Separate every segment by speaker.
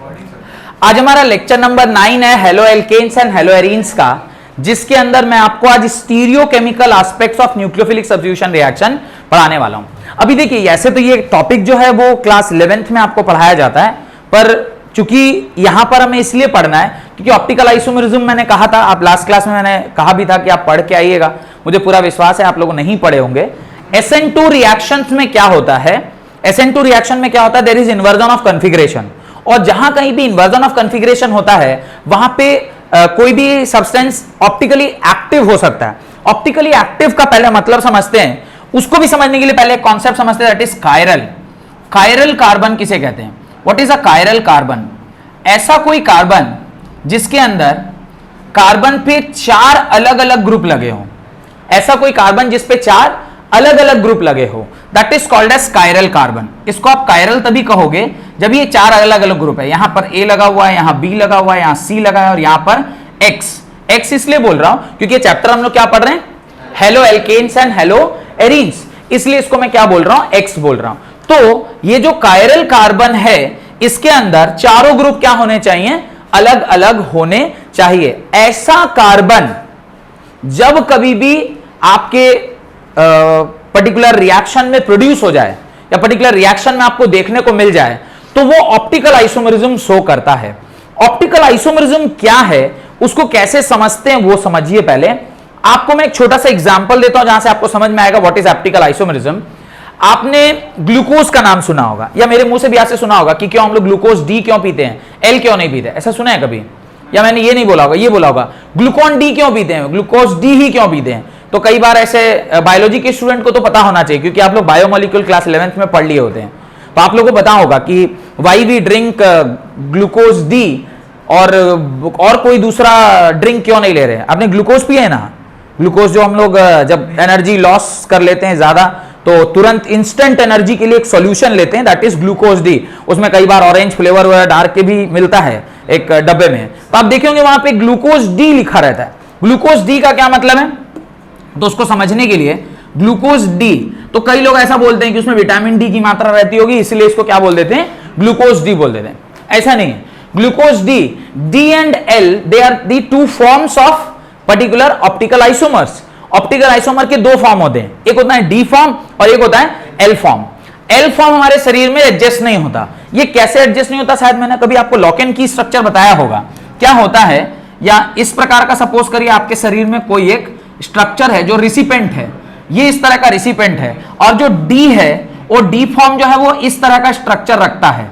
Speaker 1: आज हमारा lecture number 9 है halo alkanes and halo arenes का, जिसके अंदर मैं आपको आज stereochemical aspects of nucleophilic substitution reaction पढ़ाने वाला हूं। अभी देखिए, ऐसे तो ये टॉपिक जो है वो क्लास 11th में आपको पढ़ाया जाता है, पर चूंकि यहां पर हमें इसलिए पढ़ना है क्योंकि ऑप्टिकल आइसोमेरिज्म मैंने कहा था, आप लास्ट क्लास में मैंने कहा भी था कि आप पढ़ के आइएगा, मुझे पूरा विश्वास है आप लोग नहीं पढ़े होंगे। SN2 रिएक्शंस में क्या होता है, SN2 रिएक्शन में क्या होता है, there is inversion of configuration, और जहां कहीं भी इन्वर्जन ऑफ कॉन्फ़िगरेशन होता है वहां पे कोई भी सब्सटेंस ऑप्टिकली एक्टिव हो सकता है। ऑप्टिकली एक्टिव का पहले मतलब समझते हैं, उसको भी समझने के लिए पहले कॉन्सेप्ट समझते हैं, that is chiral. Chiral carbon किसे कहते हैं? What is a chiral carbon? ऐसा कोई कार्बन जिसके अंदर कार्बन पे 4 अलग अलग ग्रुप लगे हों, ऐसा कोई कार्बन जिस पे 4 अलग अलग ग्रुप लगे हो, that is called as chiral carbon. इसको आप कायरल तभी कहोगे जब ये 4 अलग अलग ग्रुप है, यहां पर A लगा हुआ है, यहां B लगा हुआ है, यहां C लगा है और यहां पर X इसलिए बोल रहा हूं क्योंकि ये चैप्टर हम लोग क्या पढ़ रहे हैं, halo alkanes and halo arenes, इसलिए इसको मैं क्या बोल रहा हूं, X बोल रहा हूं। तो ये जो कायरल कार्बन है इसके अंदर चारों ग्रुप क्या होने चाहिए, अलग अलग होने चाहिए। ऐसा कार्बन जब कभी भी आपके पर्टिकुलर रिएक्शन में प्रोड्यूस हो जाए या पर्टिकुलर रिएक्शन में आपको देखने को मिल जाए तो वो ऑप्टिकल आइसोमेरिज्म शो करता है। ऑप्टिकल आइसोमेरिज्म क्या है, उसको कैसे समझते हैं वो समझिए। पहले आपको मैं एक छोटा सा एग्जांपल देता हूं जहां से आपको समझ में आएगा व्हाट इज ऑप्टिकल आइसोमेरिज्म। आपने ग्लूकोज का नाम सुना होगा या मेरे मुंह से भी ऐसे सुना होगा कि क्यों हम लोग ग्लूकोज डी क्यों पीते हैं, एल क्यों नहीं पीते, ऐसा सुना है कभी? या मैंने ये नहीं बोला होगा, ये बोला होगा ग्लूकोन डी क्यों पीते हैं, ग्लूकोज डी ही क्यों पीते हैं। तो कई बार ऐसे बायोलॉजी के स्टूडेंट को तो पता होना चाहिए क्योंकि आप लोग बायोमोलिक्यूल क्लास 11th में पढ़ लिए होते हैं, तो आप लोगों को पता होगा कि why we drink glucose D और कोई दूसरा ड्रिंक क्यों नहीं ले रहे हैं। आपने ग्लूकोज पिया है ना, ग्लूकोज जो हम लोग जब एनर्जी लॉस कर लेते हैं ज्यादा तो तुरंत इंस्टेंट एनर्जी के लिए एक सॉल्यूशन लेते हैं, दैट इज ग्लूकोज डी। उसमें कई बार ऑरेंज फ्लेवर वगैरह डाल के भी मिलता है एक डब्बे में, तो आप देखेंगे वहां पे ग्लूकोज डी लिखा रहता है। ग्लूकोज डी का क्या मतलब है, तो उसको समझने के लिए ग्लूकोज डी, तो कई लोग ऐसा बोलते हैं कि उसमें विटामिन डी की मात्रा रहती होगी इसलिए इसको क्या बोल देते हैं, ग्लूकोज डी बोल देते हैं। ऐसा नहीं है, glucose D, D and L they are the 2 forms of particular optical isomers. Optical isomer के 2 फॉर्म होते हैं, एक होता है डी फॉर्म और एक होता है एल फॉर्म। एल फॉर्म हमारे शरीर में एडजस्ट नहीं होता। ये कैसे एडजस्ट नहीं होता, शायद मैंने कभी आपको लॉक एंड की स्ट्रक्चर बताया होगा। क्या होता है, या इस प्रकार का सपोज करिए आपके शरीर में कोई एक स्ट्रक्चर है जो रिसिपेंट है, ये इस तरह का रिसिपेंट है, और जो डी है वो डी फॉर्म जो है वो इस तरह का स्ट्रक्चर रखता है।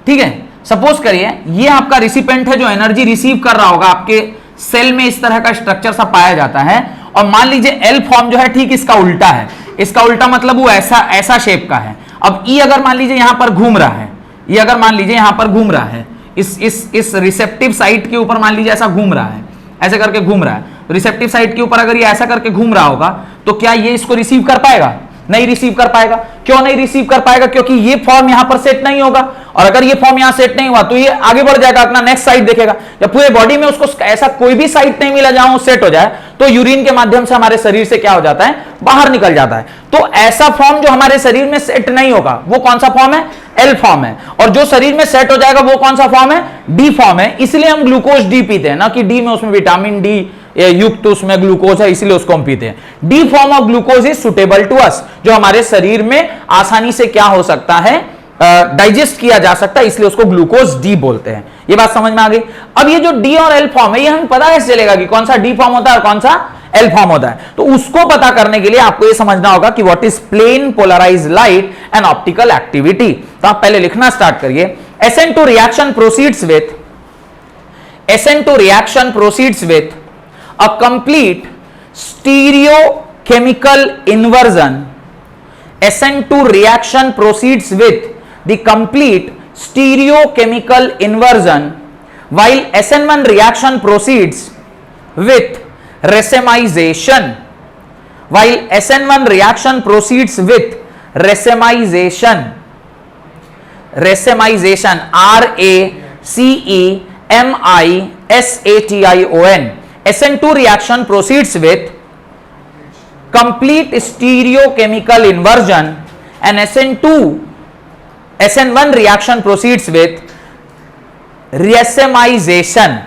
Speaker 1: ठीक है, सपोज करिए ये आपका रिसिपेंट है जो एनर्जी रिसीव कर रहा होगा, आपके सेल में इस तरह का स्ट्रक्चर सा पाया जाता है, और मान लीजिए एल फॉर्म जो है ठीक इसका उल्टा है। इसका उल्टा मतलब वो ऐसा शेप का है। अब ई अगर मान लीजिए यहां पर घूम रहा है, ये अगर मान लीजिए यहां पर घूम रहा है, इस रिसेप्टिव साइट के ऊपर मान लीजिए ऐसा घूम रहा है, ऐसे करके घूम रहा है, रिसेप्टिव साइट के ऊपर अगर ये ऐसा करके घूम रहा होगा तो क्या ये इसको रिसीव कर पाएगा? नहीं रिसीव कर पाएगा। क्यों नहीं रिसीव कर पाएगा? क्योंकि ये फॉर्म यहां पर सेट नहीं होगा, और अगर ये फॉर्म यहां सेट नहीं हुआ तो ये आगे बढ़ जाएगा, अपना नेक्स्ट साइड देखेगा। जब पूरे बॉडी में उसको ऐसा कोई भी साइड नहीं मिला जहां वो सेट हो जाए तो यूरिन के माध्यम से हमारे शरीर से क्या हो जाता है, बाहर निकल जाता है। तो ऐसा फॉर्म जो हमारे शरीर में सेट नहीं होगा वो कौन सा फॉर्म है, एल फॉर्म है, और जो शरीर में सेट हो जाएगा वो कौन सा फॉर्म है, डी फॉर्म है। इसलिए हम ग्लूकोज डी पीते हैं, ना कि डी में उसमें विटामिन डी युक्त उसमें ग्लूकोज है इसलिए उसको हम पीते हैं। D form of glucose is suitable to us, जो हमारे शरीर में आसानी से क्या हो सकता है, डाइजेस्ट किया जा सकता है, इसलिए उसको ग्लूकोज डी बोलते हैं। ये बात समझ में आ गई। अब ये जो डी और एल फॉर्म है ये हमें पता कैसे चलेगा कि कौन सा डी फॉर्म होता है और कौन सा एल फॉर्म होता है? तो उसको पता करने के लिए आपको ये समझना होगा कि what is plane polarized light and optical activity. तो आप पहले लिखना स्टार्ट करिए। SN2 reaction proceeds with a complete stereochemical inversion. SN2 reaction proceeds with the complete stereochemical inversion, while SN1 reaction proceeds with racemization. While SN1 reaction proceeds with racemization, RACEMISATION. SN2 reaction proceeds with complete stereochemical inversion, and SN1 reaction proceeds with रेसेमाइजेशन,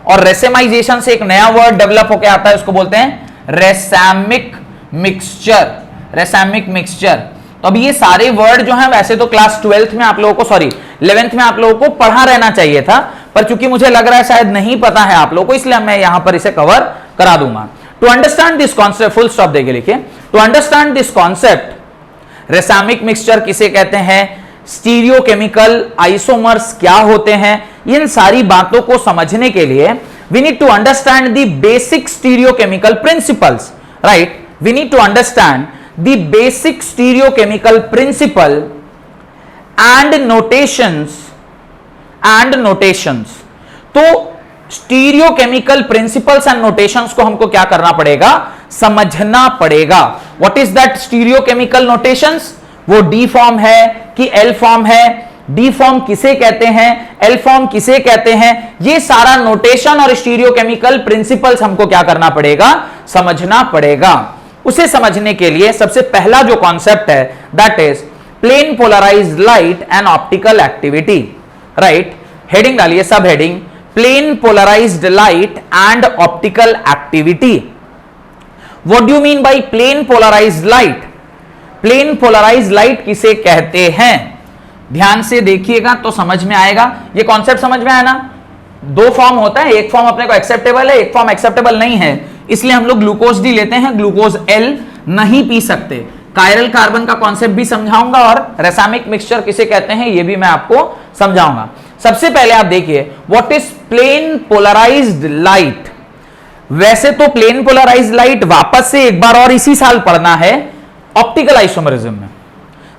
Speaker 1: और रेसेमाइजेशन से एक नया word develop होकर आता है, उसको बोलते हैं रेसैमिक मिक्सचर, रेसैमिक मिक्सचर। तो अब ये सारे वर्ड जो हैं वैसे तो क्लास 12th में आप लोगों को, सॉरी 11th में आप लोगों को पढ़ा रहना चाहिए था, पर चूंकि मुझे लग रहा है शायद नहीं पता है आप लोगों को, इसलिए मैं यहां पर इसे कवर करा दूंगा। To understand this concept, full stop देके लिखिए, to understand this concept racemic mixture किसे कहते हैं, स्टीरियोकेमिकल आइसोमर्स क्या होते हैं, इन सारी बातों को समझने के लिए we need to understand the basic stereochemical principles, right. We need to understand the basic stereochemical principle and notations. तो स्टीरियोकेमिकल प्रिंसिपल्स एंड नोटेशंस को हमको क्या करना पड़ेगा, समझना पड़ेगा। What is that stereochemical notations, वो डी फॉर्म है कि एल फॉर्म है, डी फॉर्म किसे कहते हैं, एल फॉर्म किसे कहते हैं, ये सारा नोटेशन और स्टीरियोकेमिकल प्रिंसिपल्स हमको क्या करना पड़ेगा, समझना पड़ेगा। उसे समझने के लिए सबसे पहला जो कॉन्सेप्ट है that is plane polarized light and optical activity, right. Heading डालिए, subheading, plane polarized light and optical activity. What do you mean by plane polarized light, plane polarized light किसे कहते हैं, ध्यान से देखिएगा तो समझ में आएगा। ये कॉन्सेप्ट समझ में आया ना, दो फॉर्म होता है, एक फॉर्म अपने को एक्सेप्टेबल है, एक फॉर्म एक्सेप्टेबल नहीं है, इसलिए हम लोग ग्लूकोज डी लेते हैं, ग्लूकोज एल नहीं पी सकते। कायरल कार्बन का कॉन्सेप्ट भी समझाऊंगा और रेसैमिक मिक्सचर किसे कहते हैं ये भी मैं आपको समझाऊंगा। सबसे पहले आप देखिए what is plane polarized light. वैसे तो प्लेन पोलराइज्ड लाइट वापस से एक बार और इसी साल पढ़ना है ऑप्टिकल आइसोमरिज्म में।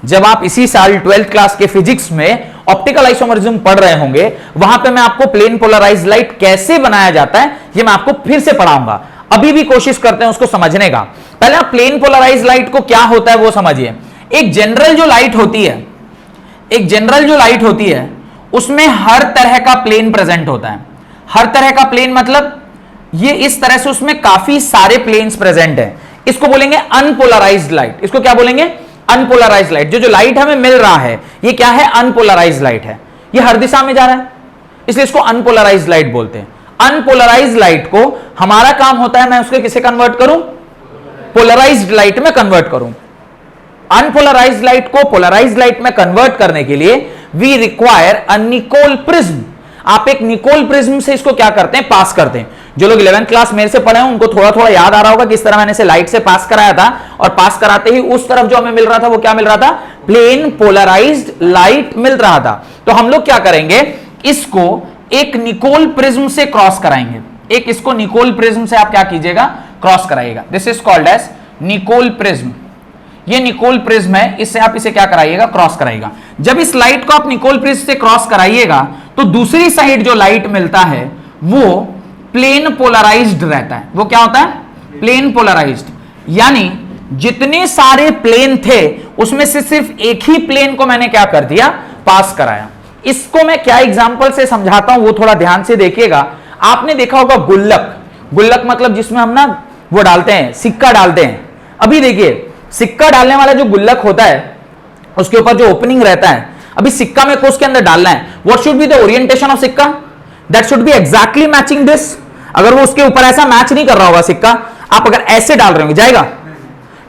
Speaker 1: जब आप इसी साल 12th क्लास के फिजिक्स में ऑप्टिकल आइसोमरिज्म पढ़ रहे होंगे, वहां पे मैं आपको प्लेन पोलराइज्ड लाइट कैसे बनाया जाता है ये मैं आपको फिर से पढ़ाऊंगा। अभी भी कोशिश करते हैं उसको समझने का। पहले आप प्लेन पोलराइज्ड लाइट को क्या होता है वो समझिए। एक जनरल जो लाइट होती है, एक जनरल जो लाइट होती है उसमें हर तरह का प्लेन प्रेजेंट होता है। हर तरह का प्लेन मतलब ये इस तरह से उसमें काफी सारे प्लेन्स प्रेजेंट हैं। इसको बोलेंगे अनपोलराइज्ड लाइट। इसको क्या बोलेंगे, अनपोलराइज्ड लाइट। जो लाइट हमें मिल रहा है ये क्या है, अनपोलराइज्ड लाइट है, ये हर दिशा में जा रहा है, इसलिए इसको अनपोलराइज्ड लाइट बोलते हैं। अनपोलराइज्ड लाइट को हमारा काम होता है मैं उसको किसे कन्वर्ट करूं, पोलराइज्ड लाइट में कन्वर्ट करूं। अनपोलराइज्ड लाइट को पोलराइज्ड लाइट में कन्वर्ट करने के लिए we require a Nicol prism. आप एक निकोल प्रिज्म से इसको क्या करते हैं, पास करते हैं। जो लोग 11th क्लास मेरे से पढ़े हैं उनको थोड़ा थोड़ा याद आ रहा होगा किस तरह मैंने इसे लाइट से पास कराया था, और पास कराते ही उस तरफ जो हमें मिल रहा था वो क्या मिल रहा था, प्लेन पोलराइज्ड लाइट मिल रहा था। तो हम लोग क्या करेंगे, इसको एक निकोल प्रिज्म से क्रॉस कराएंगे। एक इसको निकोल प्रिज्म से आप क्या कीजिएगा, क्रॉस कराइएगा। This is called as Nicol prism. ये निकोल प्रिज्म है, इससे आप इसे क्या कराइएगा, क्रॉस कराइएगा। जब इस लाइट को आप निकोल प्रिज्म से क्रॉस कराइएगा तो दूसरी साइड जो लाइट मिलता है वो प्लेन पोलराइज्ड रहता है। वो क्या होता है, प्लेन पोलराइज्ड। यानी जितने सारे प्लेन थे उसमें से सिर्फ एक ही प्लेन को मैंने क्या कर दिया, पास कराया। इसको मैं क्या एग्जांपल से समझाता हूं वो थोड़ा ध्यान से देखिएगा। आपने देखा होगा गुल्लक, गुल्लक मतलब जिसमें हम ना वो डालते हैं, सिक्का डालते हैं। अभी देखिए सिक्का डालने वाला जो गुल्लक होता है उसके ऊपर जो ओपनिंग रहता है, अभी सिक्का में को उसके अंदर डालना है। What should be the orientation of sikka, that should be exactly matching this. अगर वो उसके ऊपर ऐसा मैच नहीं कर रहा होगा सिक्का, आप अगर ऐसे डाल रहे होंगे जाएगा,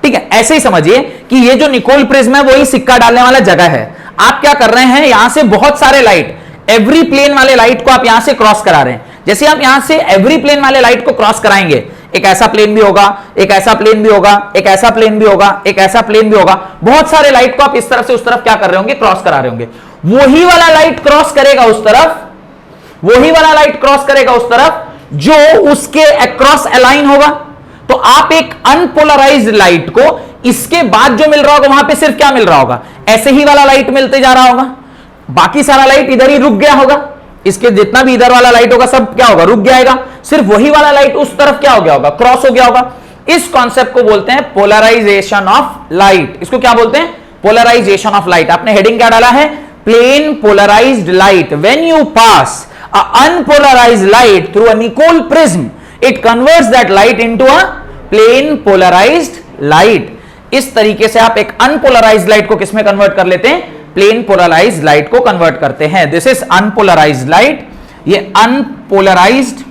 Speaker 1: ठीक है। ऐसे ही समझिए कि ये जो निकोल प्रिज्म है वही सिक्का डालने वाला जगह है। आप क्या कर रहे हैं, यहां से बहुत सारे लाइट, एवरी प्लेन वाले लाइट को आप यहां से क्रॉस करा रहे हैं। जैसे आप यहां से एवरी प्लेन वाले लाइट को क्रॉस कराएंगे, एक ऐसा प्लेन भी होगा, एक ऐसा प्लेन भी होगा, एक ऐसा प्लेन भी होगा, एक ऐसा प्लेन भी होगा। बहुत सारे लाइट को आप इस तरफ से उस तरफ क्या कर रहे होंगे, क्रॉस करा रहे होंगे। वही वाला लाइट क्रॉस करेगा उस तरफ, वही वाला लाइट क्रॉस करेगा उस तरफ जो उसके अक्रॉस अलाइन होगा। तो आप एक अनपोलराइज्ड लाइट को इसके बाद जो मिल रहा होगा वहां पे सिर्फ क्या मिल रहा होगा, ऐसे ही वाला लाइट मिलते जा रहा होगा। बाकी सारा लाइट इधर ही रुक गया होगा, इसके जितना भी इधर वाला लाइट होगा सब क्या होगा, रुक जाएगा। सिर्फ वही वाला लाइट उस तरफ क्या हो गया होगा, क्रॉस हो गया होगा। इस कॉन्सेप्ट को बोलते हैं पोलराइजेशन ऑफ लाइट। इसको क्या बोलते हैं, पोलराइजेशन ऑफ लाइट। आपने हेडिंग क्या डाला है, plane polarized light. When you pass a unpolarized light through a Nicol prism, it converts that light into a plane polarized light. इस तरीके से आप एक अनपोलराइज्ड लाइट को किसमें कन्वर्ट कर लेते हैं, प्लेन पोलराइज्ड लाइट को कन्वर्ट करते हैं। दिस इज अनपोलराइज्ड लाइट ये अनपोलराइज्ड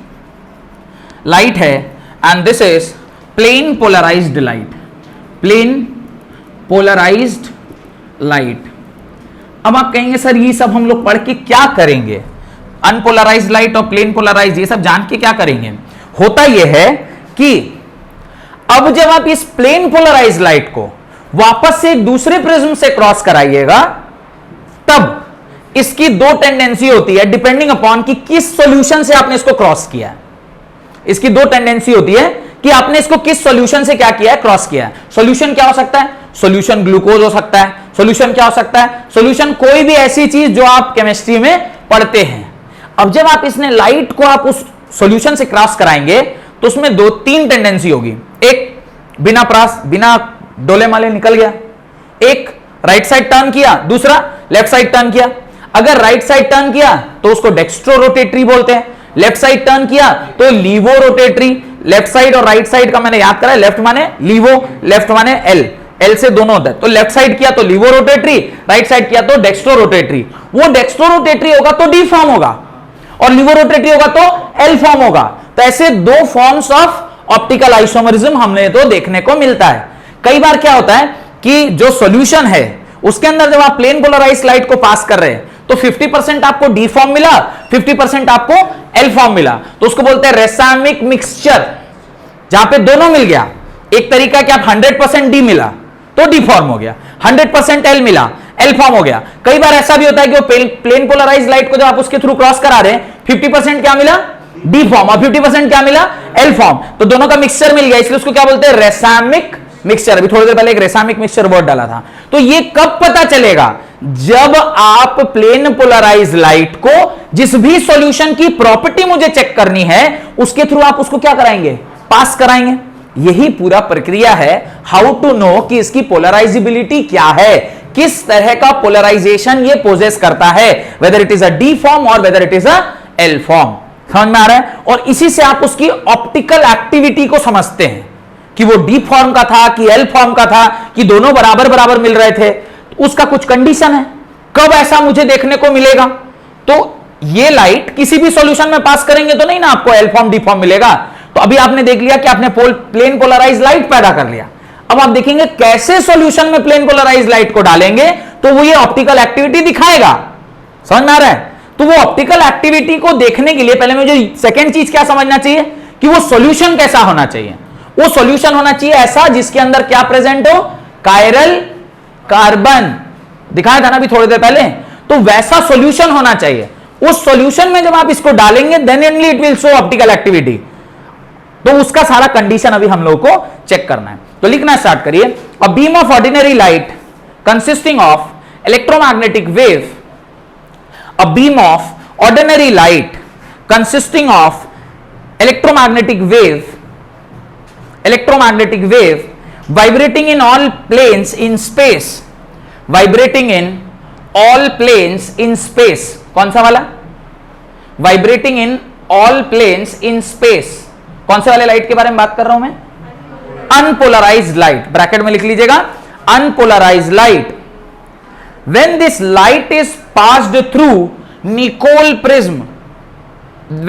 Speaker 1: लाइट है and this is plane polarized light, plane polarized light. अब आप कहेंगे सर ये सब हम लोग पढ़ के क्या करेंगे, अनपोलराइज्ड लाइट और प्लेन पोलराइज्ड ये सब जान के क्या करेंगे। होता यह है कि अब जब आप इस प्लेन पोलराइज्ड लाइट को वापस से एक दूसरे प्रिज्म से क्रॉस कराइएगा, तब इसकी दो टेंडेंसी होती है डिपेंडिंग अपॉन कि किस सॉल्यूशन से आपने इसको क्रॉस किया है। इसकी दो टेंडेंसी होती है कि आपने इसको किस सॉल्यूशन से क्या किया है, क्रॉस किया है। सॉल्यूशन क्या हो सकता है, सॉल्यूशन ग्लूकोज हो सकता है, सॉल्यूशन क्या हो सकता है, सॉल्यूशन कोई भी ऐसी चीज जो आप केमिस्ट्री में पढ़ते हैं। अब जब आप इसने लाइट को आप उस सॉल्यूशन से क्रॉस कराएंगे तो उसमें दो तीन टेंडेंसी होगी, एक बिना डोले माले निकल गया, एक राइट साइड टर्न किया, दूसरा लेफ्ट साइड टर्न किया। अगर राइट साइड टर्न किया तो उसको डेक्स्ट्रो रोटेटरी बोलते हैं, लेफ्ट साइड टर्न किया तो लीवो रोटेटरी। लेफ्ट साइड और राइट साइड का मैंने याद करा, लेफ्ट माने लीवो, लेफ्ट माने एल से दोनों होता है। तो लेफ्ट साइड किया तो लीवो रोटेटरी, राइट साइड किया तो डेक्स्ट्रो रोटेटरी। वो डेक्स्ट्रो रोटेटरी होगा तो डी फॉर्म होगा और लीवो रोटेटरी होगा तो एल फॉर्म होगा। तो ऐसे दो फॉर्म्स ऑफ ऑप्टिकल आइसोमरिज्म हमने तो देखने को मिलता है। कई बार क्या होता है कि जो सॉल्यूशन है उसके अंदर जब आप प्लेन पोलराइज्ड लाइट को पास कर रहे हैं तो 50% आपको डी फॉर्म मिला, 50% आपको एल फॉर्म मिला, तो उसको बोलते हैं रेसामिक मिक्सचर, जहां पे दोनों मिल गया। एक तरीका कि आप 100% डी मिला तो डी फॉर्म हो गया, 100% एल मिला, एल फॉर्म हो गया। कई बार ऐसा भी होता है कि वो प्लेन पोलराइज्ड लाइट को जब आप उसके थ्रू क्रॉस करा रहे हैं 50% क्या मिला, डी फॉर्म, और 50% क्या मिला, एल फॉर्म, तो दोनों का मिक्सचर मिल गया, इसलिए उसको क्या बोलते हैं, रेसामिक मिक्सचर। अभी थोड़ी देर पहले एक रेसामिक मिक्सचर वर्ड डाला था। तो ये कब पता चलेगा, जब आप प्लेन पोलराइज्ड लाइट को जिस भी सॉल्यूशन की प्रॉपर्टी मुझे चेक करनी है उसके थ्रू आप उसको क्या कराएंगे, पास कराएंगे। यही पूरा प्रक्रिया है हाउ टू नो कि इसकी पोलराइजेबिलिटी क्या है, किस तरह का पोलराइजेशन ये पोजेस करता है, whether it is a D form और whether it is a L form. समझ में आ रहा है। और इसी से आप उसकी ऑप्टिकल एक्टिविटी को समझते हैं कि वो डी फॉर्म का था कि एल फॉर्म का था, कि दोनों बराबर बराबर मिल रहे थे। उसका कुछ कंडीशन है, कब ऐसा मुझे देखने को मिलेगा। तो ये लाइट किसी भी सॉल्यूशन में पास करेंगे तो नहीं ना आपको एल फॉर्म डी फॉर्म मिलेगा। तो अभी आपने देख लिया कि आपने प्लेन पोलराइज्ड लाइट पैदा कर लिया। अब आप देखेंगे कैसे सॉल्यूशन में प्लेन पोलराइज्ड लाइट को डालेंगे तो वो ये ऑप्टिकल एक्टिविटी दिखाएगा। समझ में आ रहा है। तो वो ऑप्टिकल एक्टिविटी को देखने के लिए पहले मुझे सेकंड चीज क्या समझना चाहिए कि वो सॉल्यूशन कैसा होना चाहिए। वो सॉल्यूशन होना चाहिए ऐसा जिसके अंदर क्या प्रेजेंट हो, कायरल कार्बन, दिखाया था ना अभी थोड़ी देर पहले। तो वैसा सॉल्यूशन होना चाहिए। उस सॉल्यूशन में जब आप इसको डालेंगे then only it will show optical activity. तो उसका सारा कंडीशन अभी हम लोगों को चेक करना है। तो लिखना स्टार्ट करिए। A beam of ordinary light consisting of electromagnetic wave, a beam of ordinary light consisting of electromagnetic wave vibrating in all planes in space, vibrating in all planes in space। कौन सा वाला, vibrating in all planes in space, कौन से वाले light के बारे में बात कर रहा हूं मैं, अनपोलराइज्ड लाइट, ब्रैकेट में लिख लीजिएगा unpolarised light. When this light is passed through Nicol prism,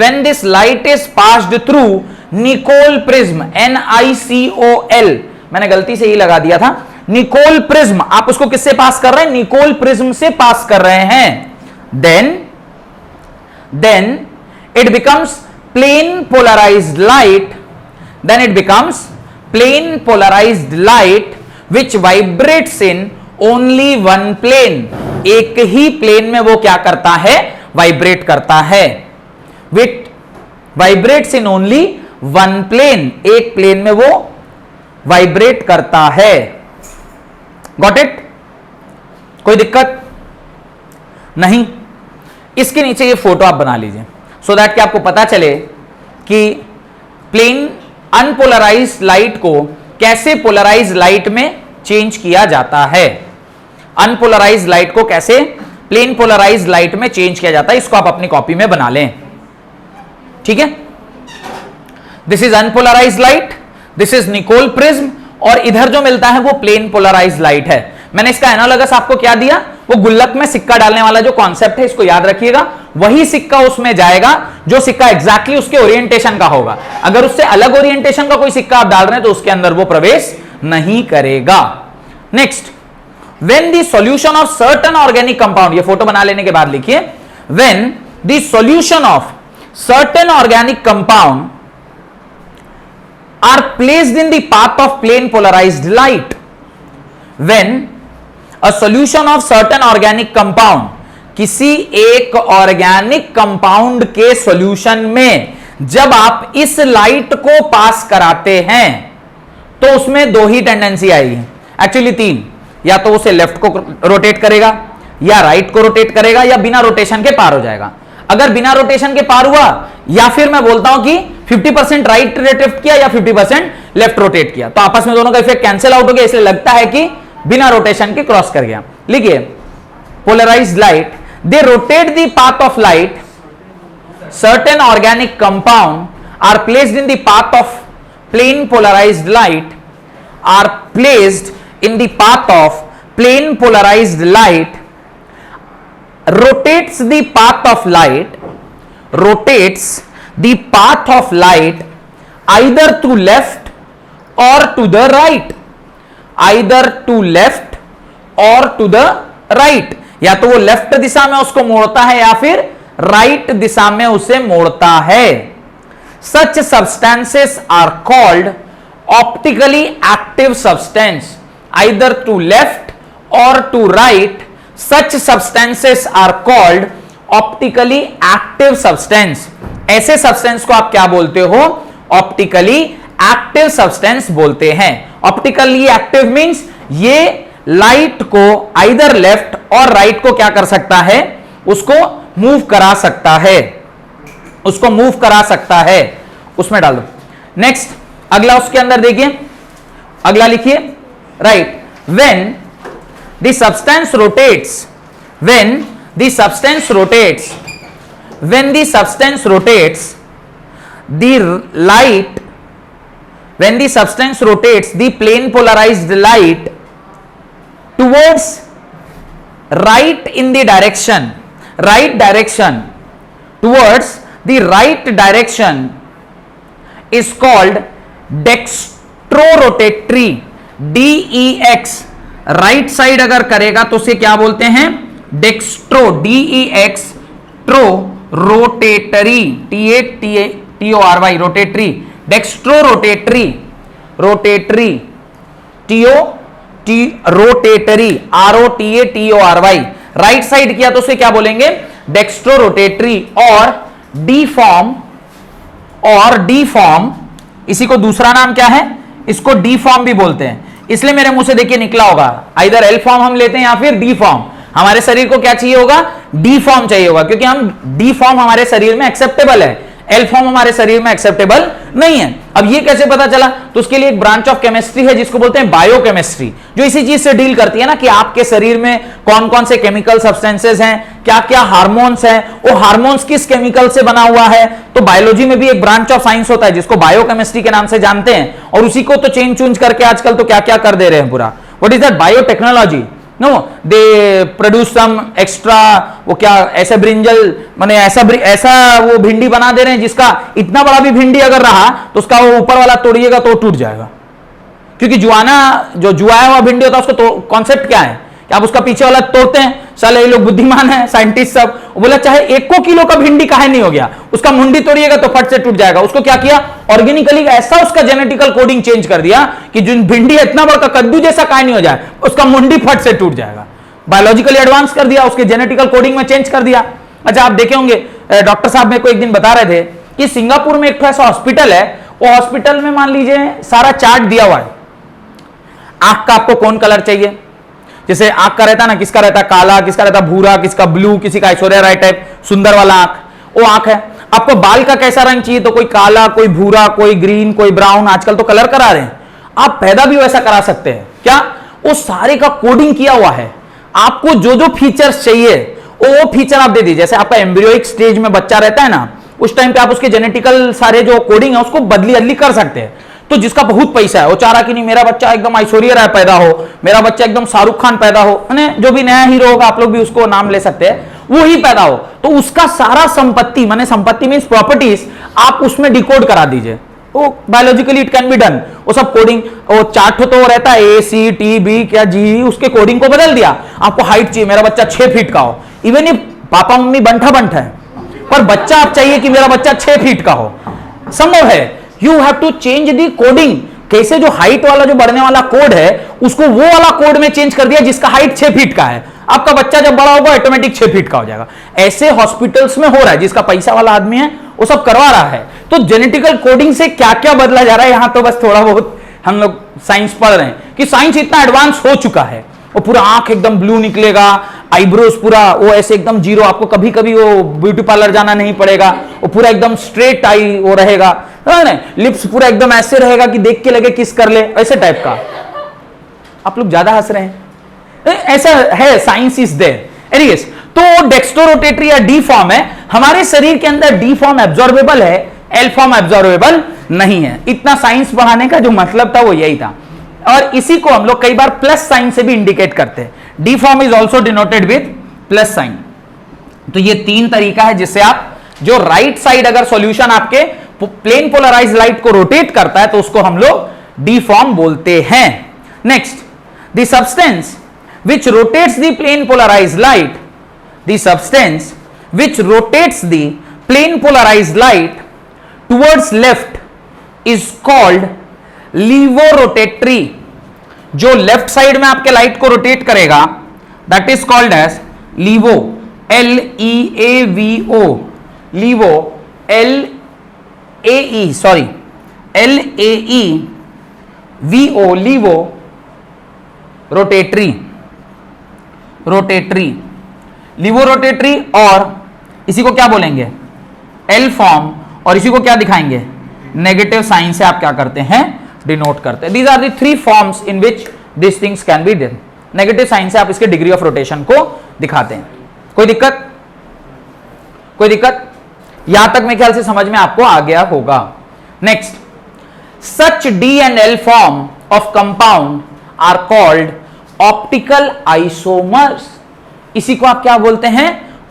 Speaker 1: when this light is passed through Nicol prism, NICOL, मैंने गलती से ही लगा दिया था, Nicol prism, आप उसको किससे पास कर रहे हैं, Nicol prism से पास कर रहे हैं, then it becomes plain polarized light, then it becomes plain polarized light which vibrates in only one plane, एक ही प्लेन में वो क्या करता है, वाइब्रेट करता है। It vibrates in only one plane, एक प्लेन में वो वाइब्रेट करता है। गॉट इट, कोई दिक्कत नहीं। इसके नीचे ये फोटो आप बना लीजिए सो दैट कि आपको पता चले कि प्लेन अनपोलराइज्ड लाइट को कैसे पोलराइज्ड लाइट में चेंज किया जाता है। अनपोलराइज्ड लाइट को कैसे प्लेन पोलराइज्ड लाइट में चेंज किया जाता है, इसको आप अपनी कॉपी में बना लें। ठीक है, this is unpolarized light, this is Nicol prism, और इधर जो मिलता है वो प्लेन पोलराइज्ड लाइट है। मैंने इसका एनालॉगस आपको क्या दिया, वो गुल्लक में सिक्का डालने वाला जो कॉन्सेप्ट है, इसको याद रखिएगा, वही सिक्का उसमें जाएगा जो सिक्का एग्जैक्टली उसके ओरिएंटेशन का होगा। अगर उससे अलग ओरिएंटेशन का कोई सिक्का आप डाल रहे हैं तो उसके अंदर वो प्रवेश नहीं करेगा। Next, when the solution of certain organic compound, ये फोटो बना लेने के बाद लिखिए, when the solution of certain organic compound are placed in the path of plane polarized light. When a solution of certain organic compound, किसी एक organic compound के solution में जब आप इस लाइट को पास कराते हैं तो उसमें दो ही टेंडेंसी आएगी, एक्चुअली तीन, या तो उसे लेफ्ट को रोटेट करेगा या राइट को रोटेट करेगा या बिना रोटेशन के पार हो जाएगा। अगर बिना रोटेशन के पार हुआ, या फिर मैं बोलता हूं कि 50% राइट रोटेट किया या 50% लेफ्ट रोटेट किया, तो आपस में दोनों का इफेक्ट कैंसिल आउट हो गया, इसलिए लगता है कि बिना रोटेशन के क्रॉस कर गया। लिखिए, polarized light, they rotate the path of light, certain organic compound are placed in the path of plane polarized light, are placed in the path of plane polarized light, rotates the path of light, rotates the path of light either to left or to the right, either to left or to the right, या तो वो left दिशा में उसको मोड़ता है या फिर right दिशा में उसे मोड़ता है। Such substances are called optically active substance, either to left or to right. Such substances are called optically active substance. ऐसे सब्सटेंस को आप क्या बोलते हो? ऑप्टिकली एक्टिव सब्सटेंस बोलते हैं। ऑप्टिकली एक्टिव मींस ये लाइट को आइदर लेफ्ट और राइट को क्या कर सकता है? उसको मूव करा सकता है, उसको मूव करा सकता है। उसमें डाल दो। नेक्स्ट, अगला उसके अंदर देखिए, अगला लिखिए, right, when the substance rotates, when the substance rotates, when the substance rotates, the light, when the substance rotates the plane polarized light towards right in the direction, right direction, towards the right direction is called dextrorotatory, DEX, right side अगर करेगा तो उसे क्या बोलते हैं? Dextro, DEX, tro, rotatory, TORY, rotatory, dextro rotatory, rotatory, rotatory, ROTATORY, right side किया तो उसे क्या बोलेंगे? Dextro rotatory. और डीफॉर्म, इसी को दूसरा नाम क्या है? इसको डीफॉर्म भी बोलते हैं। इसलिए मेरे मुंह से देखिए निकला होगा, आइदर एल फॉर्म हम लेते हैं या फिर डी फॉर्म। हमारे शरीर को क्या चाहिए होगा? डी फॉर्म चाहिए होगा, क्योंकि हम डी फॉर्म हमारे शरीर में एक्सेप्टेबल है, एल फॉर्म हमारे शरीर में एक्सेप्टेबल नहीं है। अब ये कैसे पता चला? तो उसके लिए एक ब्रांच ऑफ केमिस्ट्री है जिसको बोलते हैं बायोकेमिस्ट्री, जो इसी चीज से डील करती है ना कि आपके शरीर में कौन कौन से केमिकल सब्सटेंसेस हैं, क्या क्या हार्मोन्स हैं, वो हार्मोन्स किस केमिकल से बना हुआ है। तो बायोलॉजी में भी एक ब्रांच ऑफ साइंस होता है जिसको बायोकेमिस्ट्री के नाम से जानते हैं, और उसी को तो चेंज चूंज करके आजकल तो क्या क्या कर दे रहे हैं पूरा। What is that? Biotechnology. No, they produce some extra, वो क्या ऐसे ब्रिंजल माने ऐसा वो भिंडी बना दे रहे हैं जिसका इतना बड़ा भी भिंडी अगर रहा तो उसका वो ऊपर वाला तोड़िएगा तो टूट जाएगा, क्योंकि जुआया हुआ भिंडी होता है उसको कॉन्सेप्ट क्या है कि आप उसका पीछे वाला तोड़ते हैं। साले ये लोग बुद्धिमान है, साइंटिस्ट सब, बोला चाहे 1 किलो का भिंडी काहे नहीं हो गया, उसका मुंडी तोड़िएगा तो फट से टूट जाएगा। उसको क्या किया? ऑर्गेनिकली ऐसा उसका जेनेटिकल कोडिंग चेंज कर दिया कि जो भिंडी इतना बड़ा कद्दू जैसा काहे नहीं हो जाए, उसका मुंडी फट से टूट जाएगा। बायोलॉजिकली एडवांस कर दिया, उसके जेनेटिकल कोडिंग में चेंज कर दिया। अच्छा, आप देखे होंगे डॉक्टर साहब मेरे को एक दिन बता रहे थे कि सिंगापुर में एक ऐसा हॉस्पिटल है, वो हॉस्पिटल में मान लीजिए सारा चार्ट दिया हुआ है, आंख का आपको कौन कलर चाहिए, जैसे आंख का रहता है ना, किसका रहता है काला, किसका रहता है भूरा, किसका ब्लू, किसी का ऐश्वर्या राय टाइप सुंदर वाला आंख, वो आंख है। आपको बाल का कैसा रंग चाहिए, तो कोई काला, कोई भूरा, कोई ग्रीन, कोई ब्राउन, आजकल तो कलर करा रहे हैं। आप पैदा भी वैसा करा सकते हैं क्या? वो सारे का कोडिंग किया हुआ है, आपको जो जो फीचर्स चाहिए वो फीचर आप दे दीजिए। जैसे आपका एम्ब्रियोइक स्टेज में बच्चा रहता है ना, उस टाइम पे आप उसके जेनेटिकल सारे जो कोडिंग है उसको बदली कर सकते हैं। तो जिसका बहुत पैसा है वो चाह रहा कि नहीं मेरा बच्चा एकदम ऐश्वर्या राय पैदा हो, मेरा बच्चा एकदम शाहरुख खान पैदा हो, जो भी नया हीरो होगा आप लोग भी उसको नाम ले सकते हैं, वो ही पैदा हो, तो उसका सारा संपत्ति, माने संपत्ति मींस प्रॉपर्टीज, आप उसमें डिकोड करा दीजिए। वो biologically it can be done, वो सब कोडिंग, वो चार्ट तो वो रहता है ए सी टी बी क्या जी, उसके कोडिंग को बदल दिया। आपको हाइट चाहिए, मेरा बच्चा 6 फीट का हो, इवन इफ पापा मम्मी बंठा बंठा है, पर बच्चा आप चाहिए कि मेरा बच्चा 6 फीट का हो, संभव है। You have to change the coding. कैसे जो हाइट वाला जो बढ़ने वाला कोड है उसको वो वाला कोड में चेंज कर दिया जिसका हाइट 6 फीट का है, आपका बच्चा जब बड़ा होगा ऑटोमेटिक 6 फीट का हो जाएगा। ऐसे हॉस्पिटल्स में हो रहा है, जिसका पैसा वाला आदमी है वो सब करवा रहा है। तो जेनेटिकल कोडिंग से क्या क्या बदला जा रहा है, यहां तो बस थोड़ा बहुत हम लोग साइंस पढ़ रहे हैं कि साइंस इतना एडवांस हो चुका है, वो पूरा आंख एकदम ब्लू निकलेगा, आईब्रोज पूरा वो ऐसे एकदम जीरो, आपको कभी कभी वो ब्यूटी पार्लर जाना नहीं पड़ेगा, वो पूरा एकदम स्ट्रेट आई वो रहेगा, लिप्स पूरा एकदम ऐसे रहेगा कि देख के लगे किस कर ले, ऐसे टाइप का। आप लोग ज्यादा हंस रहे हैं, ऐसा है, साइंस इज देयर। एनीवेज, तो डेक्स्ट्रोरोटेटरी या डी फॉर्म है, हमारे शरीर के अंदर डी फॉर्म एब्जॉर्बेबल है, एल फॉर्म एब्जॉर्बेबल नहीं है। इतना साइंस पढ़ाने का जो मतलब था वो यही था, और इसी को हम लोग कई बार प्लस साइन से भी इंडिकेट करते हैं। D form is also denoted with plus sign. तो ये 3 तरीका है जिससे आप जो राइट साइड अगर सॉल्यूशन आपके प्लेन पोलराइज लाइट को रोटेट करता है तो उसको हम लोग डी फॉर्म बोलते हैं। Next, the substance which rotates the plane polarized light, the substance which rotates the plane polarized light towards left is called levorotatory। जो लेफ्ट साइड में आपके लाइट को रोटेट करेगा that is called as levo, L-E-A-V-O, levo, L-A-E, sorry, L-A-E-V-O, levo rotatory, rotatory, levo rotatory, और इसी को क्या बोलेंगे, एल फॉर्म, और इसी को क्या दिखाएंगे, नेगेटिव साइन से आप क्या करते हैं, डिनोट करते हैं। These are the 3 forms in which this things can be done. Negative sign से आप इसके डिग्री ऑफ रोटेशन को दिखाते हैं। कोई दिक्कत, कोई दिक्कत? यहां तक मेरे ख्याल से समझ में आपको आ गया होगा। Next, such D and L form of compound are called optical isomers. इसी को आप क्या बोलते हैं,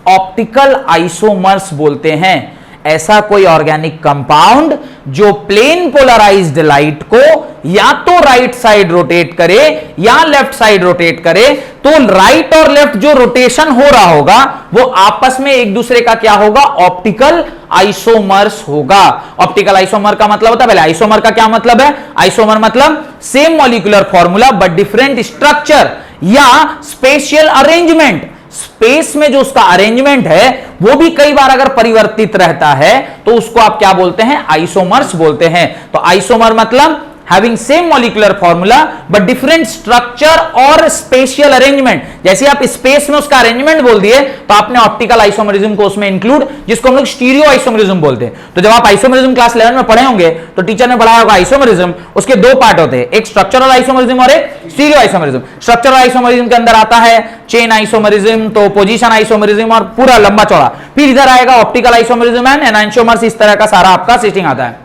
Speaker 1: ऑप्टिकल आइसोमर्स बोलते हैं। ऐसा कोई ऑर्गेनिक कंपाउंड जो प्लेन पोलराइज्ड लाइट को या तो राइट साइड रोटेट करे या लेफ्ट साइड रोटेट करे, तो राइट और लेफ्ट जो रोटेशन हो रहा होगा वो आपस में एक दूसरे का क्या होगा, ऑप्टिकल आइसोमर्स होगा। ऑप्टिकल आइसोमर का मतलब होता है, पहले आइसोमर का क्या मतलब है, आइसोमर मतलब same molecular formula but different structure या स्पेशियल अरेंजमेंट। स्पेस में जो उसका अरेंजमेंट है वो भी कई बार अगर परिवर्तित रहता है तो उसको आप क्या बोलते हैं, आइसोमर्स बोलते हैं। तो आइसोमर मतलब having same molecular formula but different structure और spatial arrangement। जैसे आप स्पेस में उसका अरेंजमेंट बोल दिए तो आपने ऑप्टिकल आइसोमरिज्म को उसमें इंक्लूड, जिसको हम लोग स्टीरियो आइसोमरिज्म बोलते हैं। तो जब आप आइसोमरिज्म क्लास 11 में पढ़े होंगे तो टीचर ने पढ़ाया होगा आइसोमरिज्म, उसके 2 पार्ट होते हैं, एक स्ट्रक्चरल आइसोमरिज्म और एक स्टीरियो आइसोमरिज्म। स्ट्रक्चरल आइसोमरिज्म के अंदर आता है चेन आइसोमरिज्म, तो पोजीशन आइसोमरिज्म और पूरा लंबा चौड़ा। फिर इधर आएगा ऑप्टिकल आइसोमरिज्म एंड एनांशियोमर्स, इस तरह का सारा आपका सिस्टिंग आता है।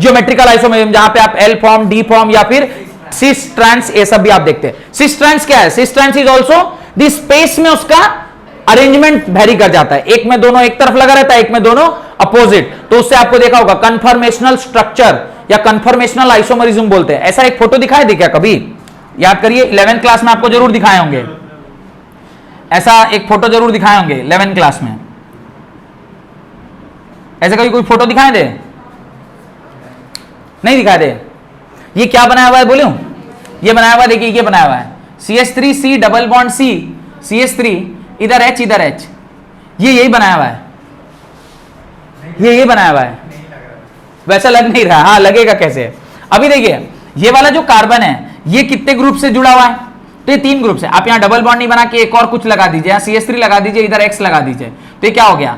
Speaker 1: ज्योमेट्रिकल आइसोमरिज्म जहां पे आप एल फॉर्म, डी फॉर्म या फिर सिस ट्रांस, ये सब भी आप देखते हैं। सिस ट्रांस क्या है, cis trans is also the space में उसका अरेंजमेंट वेरी कर जाता है, एक में दोनों एक तरफ लगा रहता है, एक में दोनों अपोजिट। तो उससे आपको देखा होगा कन्फर्मेशनल स्ट्रक्चर या कन्फर्मेशनल आइसोमरिज्म बोलते हैं। ऐसा एक फोटो दिखाए थे क्या कभी, याद करिए, 11th क्लास में आपको जरूर दिखाए होंगे, ऐसा एक फोटो जरूर दिखाए होंगे 11th क्लास में। ऐसे कभी कोई फोटो दिखाए थे, नहीं दिखा दे? ये क्या बनाया हुआ है बोलूं, ये बनाया हुआ है, देखिए ये बनाया हुआ है CH3C double bond C, CH3 इधर H इधर H, ये यही बनाया हुआ है, ये बनाया हुआ है। वैसा लग नहीं रहा, हाँ लगेगा कैसे। अभी देखिए ये वाला जो कार्बन है ये कितने ग्रुप से जुड़ा हुआ है, तो ये 3 ग्रुप से। आप यहाँ डबल बॉन्ड नहीं बना के एक और कुछ लगा दीजिए, यहाँ CH3 लगा दीजिए, इधर X लगा दीजिए, तो ये क्या हो गया,